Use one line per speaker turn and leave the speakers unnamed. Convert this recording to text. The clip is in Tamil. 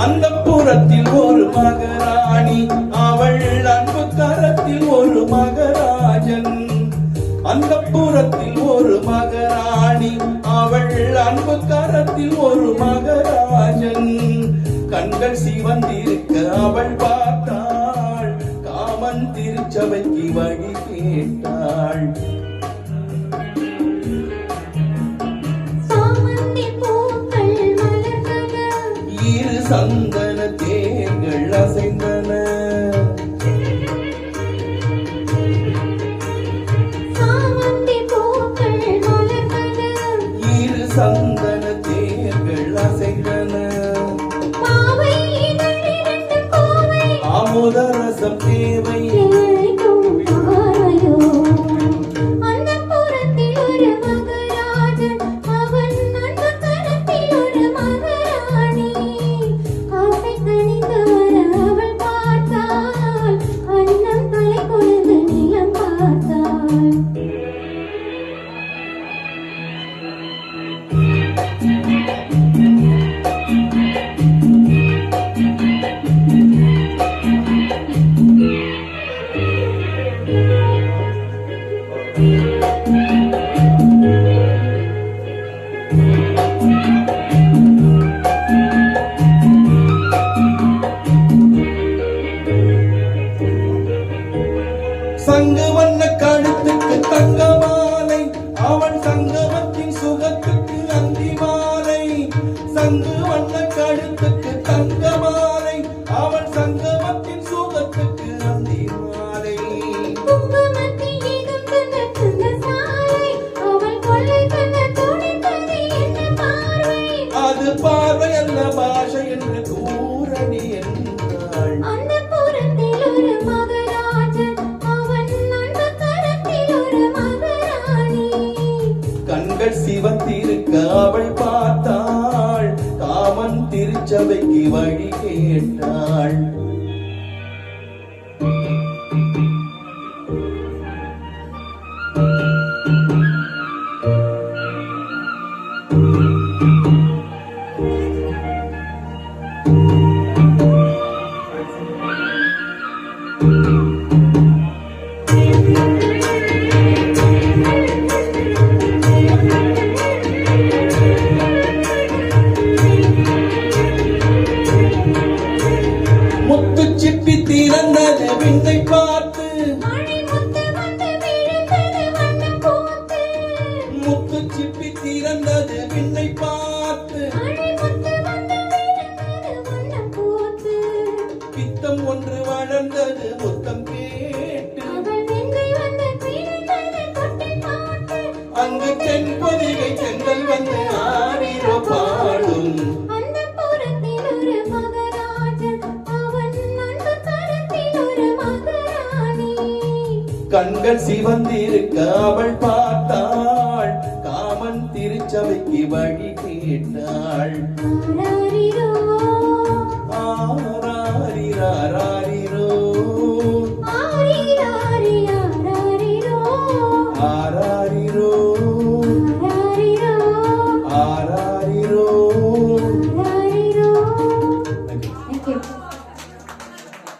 அந்தப்புறத்தில் ஒரு மகராணி, அவள் அன்பு கரத்தில் ஒரு மகராஜன். அந்தப்புறத்தில் ஒரு மகராணி, அவள் அன்பு கரத்தில் ஒரு மகராஜன். கண்கள் சிவந்திருக்க அவள் பார்த்தாள், காமன் திருச்சபைக்கு வழி கேட்டாள். சந்தன தேர்கள் அசைந்தன, இரு சந்தன தேர்கள் அசைந்தன. ஆமோதரசம் தேவை சங்கு வண்ண கழுத்துக்கு தங்க மாலை, அவன் சங்கமத்தின் சுகத்துக்கு அந்தி மாலை. சங்கு வண்ண கழுத்துக்கு தங்க மாலை, அவன் சங்கமத்தின் சுகத்துக்கு அந்தி மாலை. அது பார்வை அல்ல பாஷை என்று கூறணி என்றாள். கண்கள் சிவந்திருக்க அவள் பார்த்தாள், காமன் திருச்சபைக்கு வழி கேட்டாள். சிப்பி திறந்தது விண்ணை பார்த்து, முத்து சிப்பி திறந்தது விண்ணை பார்த்து. பித்தம் ஒன்று வளர்ந்தது முத்தம் கேட்டு, அங்கு தென்பொதிகை செங்கல் வந்து ஆடிரோ பாடும். கண்கள் சிவந்திருக்க அவள் பார்த்தாள், காமன் திருச்சபைக்கு வழி கேட்டாள்.